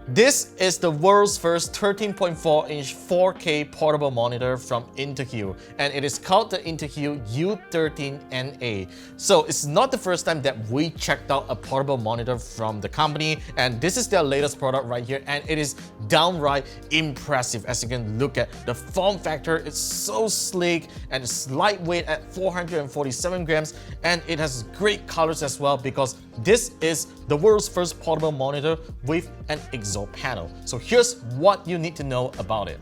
This is the world's first 13.4-inch 4K portable monitor from Intehill, and it is called the Intehill U13NA. So it's not the first time that we checked out a portable monitor from the company, and this is their latest product right here, and it is downright impressive. As you can look at the form factor, it's so sleek and it's lightweight at 447 grams, and it has great colors as well because this is the world's first portable monitor with an IGZO panel. So here's what you need to know about it.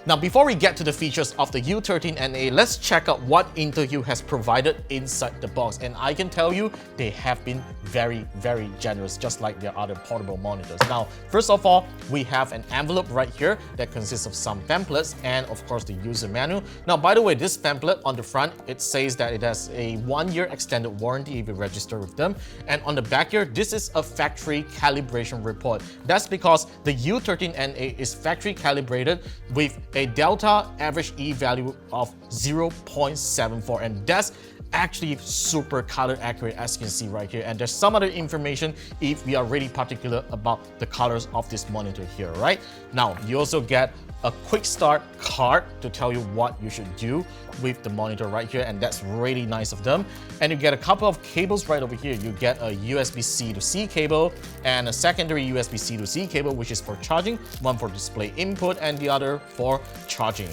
Now, before we get to the features of the U13NA, let's check out what Intehill has provided inside the box. And I can tell you, they have been very, very generous, just like their other portable monitors. Now, first of all, we have an envelope right here that consists of some pamphlets and, of course, the user manual. Now, by the way, this pamphlet on the front, it says that it has a 1-year extended warranty if you register with them. And on the back here, this is a factory calibration report. That's because the U13NA is factory calibrated with a delta average E value of 0.74, and that's actually super color accurate, as you can see right here. And there's some other information if we are really particular about the colors of this monitor here, right? Now, you also get a quick start card to tell you what you should do with the monitor right here, and that's really nice of them. And you get a couple of cables right over here. You get a USB-C to C cable and a secondary USB-C to C cable, which is for charging, one for display input and the other for charging.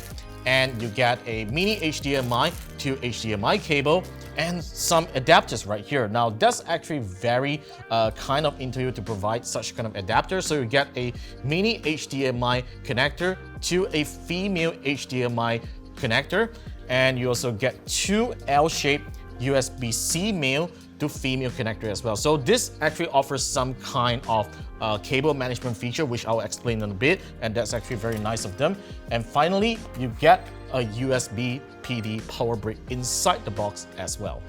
And you get a mini HDMI to HDMI cable and some adapters right here. Now, that's actually very kind of Intehill to provide such kind of adapters. So you get a mini HDMI connector to a female HDMI connector, and you also get two L-shaped USB-C male to female connector as well. So this actually offers some kind of cable management feature, which I'll explain in a bit, and that's actually very nice of them. And finally, you get a USB PD power brick inside the box as well.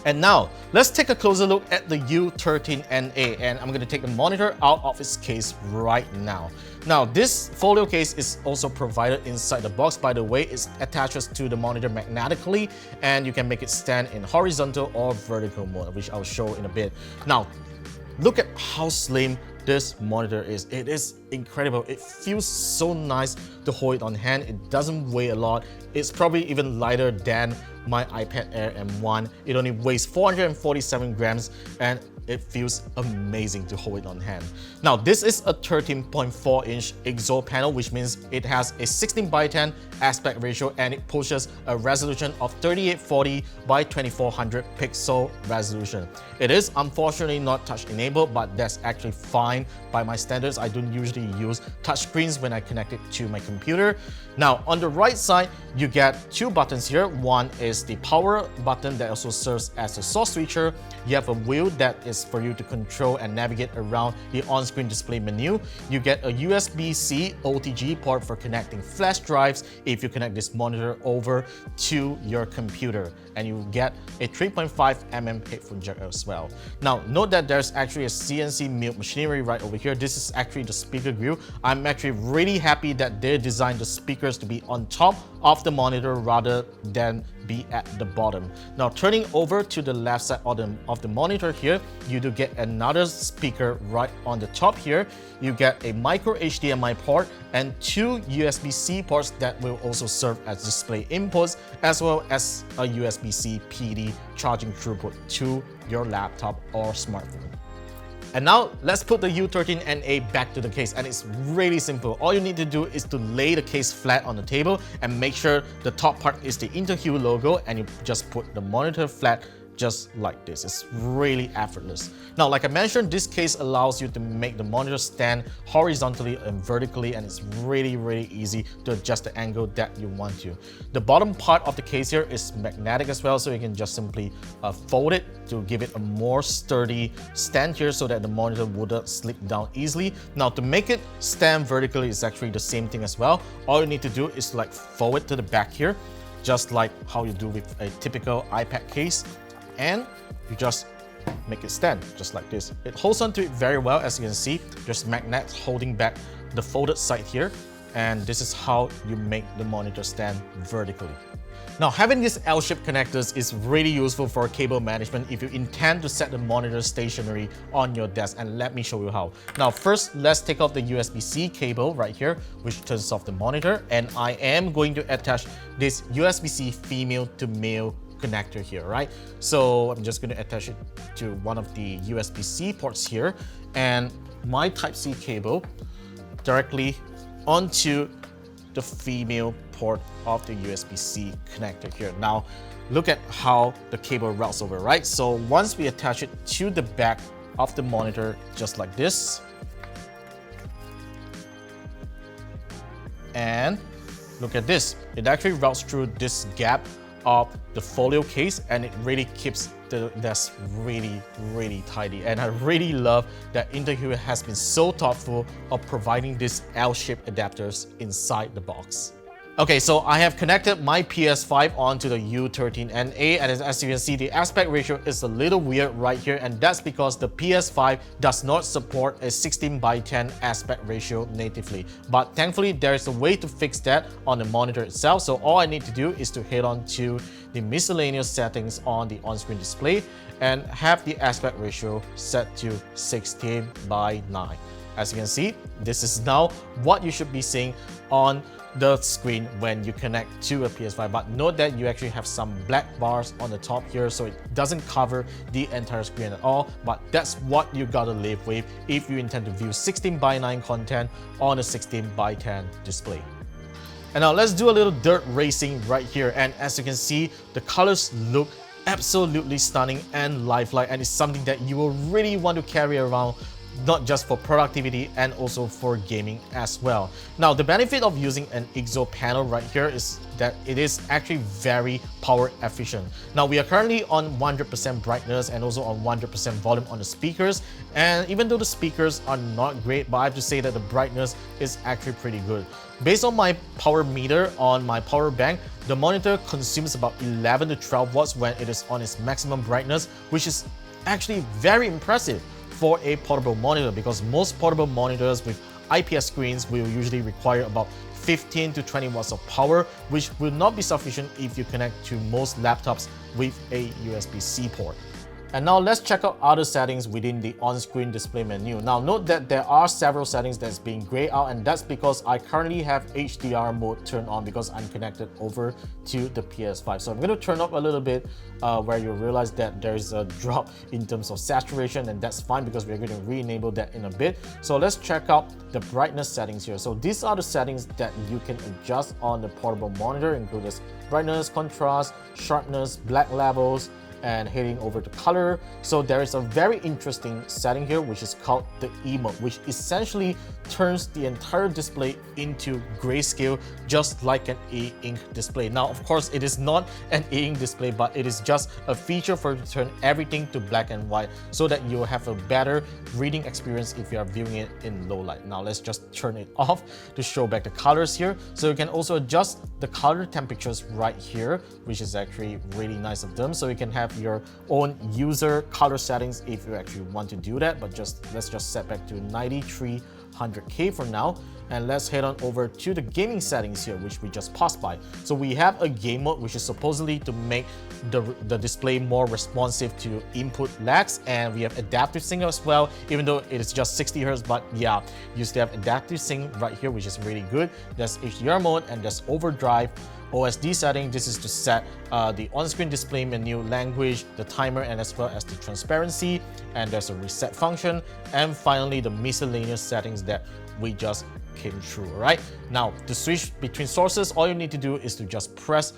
And now, let's take a closer look at the U13NA, and I'm going to take the monitor out of its case right now. Now, this folio case is also provided inside the box. By the way, it attaches to the monitor magnetically, and you can make it stand in horizontal or vertical mode, which I'll show in a bit. Now, look at how slim this monitor is. It is incredible. It feels so nice to hold it on hand. It doesn't weigh a lot. It's probably even lighter than my iPad Air M1. It only weighs 447 grams and it feels amazing to hold it on hand. Now, this is a 13.4-inch IGZO panel, which means it has a 16:10 aspect ratio and it pushes a resolution of 3840 by 2400 pixel resolution. It is unfortunately not touch enabled, but that's actually fine by my standards. I don't usually use touch screens when I connect it to my computer. Now, on the right side, you get two buttons here. One is the power button that also serves as a source switcher. You have a wheel that is for you to control and navigate around the on-screen display menu. You get a USB-C OTG port for connecting flash drives if you connect this monitor over to your computer. And you get a 3.5mm headphone jack as well. Now, note that there's actually a CNC milled machinery right over here. This is actually the speaker grill. I'm actually really happy that they designed the speakers to be on top of the monitor rather than be at the bottom. Now, turning over to the left side of the monitor here, you do get another speaker right on the top here. You get a micro HDMI port and two USB-C ports that will also serve as display inputs, as well as a USB-C PD charging throughput to your laptop or smartphone. And now, let's put the U13NA back to the case, and it's really simple. All you need to do is to lay the case flat on the table and make sure the top part is the Intehill logo, and you just put the monitor flat just like this. It's really effortless. Now, like I mentioned, this case allows you to make the monitor stand horizontally and vertically, and it's really, really easy to adjust the angle that you want to. The bottom part of the case here is magnetic as well, so you can just simply fold it to give it a more sturdy stand here so that the monitor wouldn't slip down easily. Now, to make it stand vertically is actually the same thing as well. All you need to do is like fold it to the back here, just like how you do with a typical iPad case, and you just make it stand just like this. It holds onto it very well, as you can see. There's magnets holding back the folded side here, and this is how you make the monitor stand vertically. Now, having these L-shaped connectors is really useful for cable management if you intend to set the monitor stationary on your desk, and let me show you how. Now, first, let's take off the USB-C cable right here, which turns off the monitor, and I am going to attach this USB-C female to male connector here, right? So I'm just going to attach it to one of the USB-C ports here, and my Type-C cable directly onto the female port of the USB-C connector here. Now, look at how the cable routes over, right? So once we attach it to the back of the monitor, just like this, and look at this, it actually routes through this gap of the folio case, and it really keeps the desk really tidy. And I really love that Intehill has been so thoughtful of providing these L-shaped adapters inside the box. Okay, so I have connected my PS5 onto the U13NA, and as you can see, the aspect ratio is a little weird right here, and that's because the PS5 does not support a 16:10 aspect ratio natively. But thankfully, there is a way to fix that on the monitor itself, so all I need to do is to head on to the miscellaneous settings on the on-screen display and have the aspect ratio set to 16:9. As you can see, this is now what you should be seeing on the screen when you connect to a PS5, but note that you actually have some black bars on the top here, so it doesn't cover the entire screen at all, but that's what you gotta live with if you intend to view 16:9 content on a 16:10 display. And now let's do a little dirt racing right here, and as you can see, the colors look absolutely stunning and lifelike, and it's something that you will really want to carry around, not just for productivity and also for gaming as well. Now, the benefit of using an IGZO panel right here is that it is actually very power efficient. Now, we are currently on 100% brightness and also on 100% volume on the speakers, and even though the speakers are not great, but I have to say that the brightness is actually pretty good. Based on my power meter on my power bank, the monitor consumes about 11 to 12 watts when it is on its maximum brightness, which is actually very impressive for a portable monitor, because most portable monitors with IPS screens will usually require about 15 to 20 watts of power, which will not be sufficient if you connect to most laptops with a USB-C port. And now let's check out other settings within the on-screen display menu. Now note that there are several settings that's being grayed out, and that's because I currently have HDR mode turned on because I'm connected over to the PS5. So I'm going to turn up a little bit where you'll realize that there's a drop in terms of saturation, and that's fine because we're going to re-enable that in a bit. So let's check out the brightness settings here. So these are the settings that you can adjust on the portable monitor, including brightness, contrast, sharpness, black levels, and heading over to color. So there is a very interesting setting here which is called the E mode, which essentially turns the entire display into grayscale, just like an e-ink display. Now, of course, it is not an e-ink display, but it is just a feature for you to turn everything to black and white so that you'll have a better reading experience if you are viewing it in low light. Now let's just turn it off to show back the colors here. So you can also adjust the color temperatures right here, which is actually really nice of them. So you can have your own user color settings if you actually want to do that, but let's just set back to 9300K for now, and let's head on over to the gaming settings here, which we just passed by. So we have a game mode, which is supposedly to make the display more responsive to input lags, and we have adaptive sync as well, even though it is just 60 Hz, but yeah, you still have adaptive sync right here, which is really good. There's HDR mode and there's overdrive. OSD setting, this is to set the on-screen display menu, language, the timer, and as well as the transparency, and there's a reset function, and finally the miscellaneous settings that we just came through. Right now, to switch between sources, all you need to do is to just press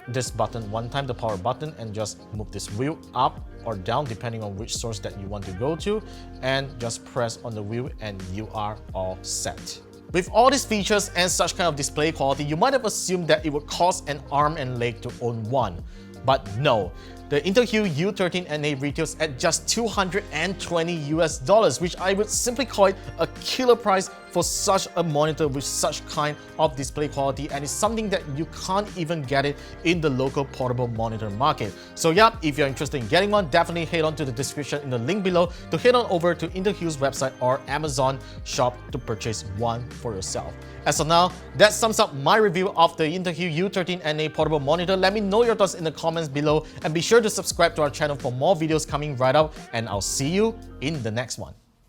this button one time, the power button, and just move this wheel up or down depending on which source that you want to go to, and just press on the wheel and you are all set. With all these features and such kind of display quality, you might have assumed that it would cost an arm and leg to own one. But no, The Intehill U13NA retails at just $220 US, which I would simply call it a killer price for such a monitor with such kind of display quality, and it's something that you can't even get it in the local portable monitor market. So yeah, if you're interested in getting one, definitely head on to the description in the link below to head on over to Intehill's website or Amazon shop to purchase one for yourself. As of now, that sums up my review of the Intehill U13NA portable monitor. Let me know your thoughts in the comments below, and be sure to subscribe to our channel for more videos coming right up, and I'll see you in the next one.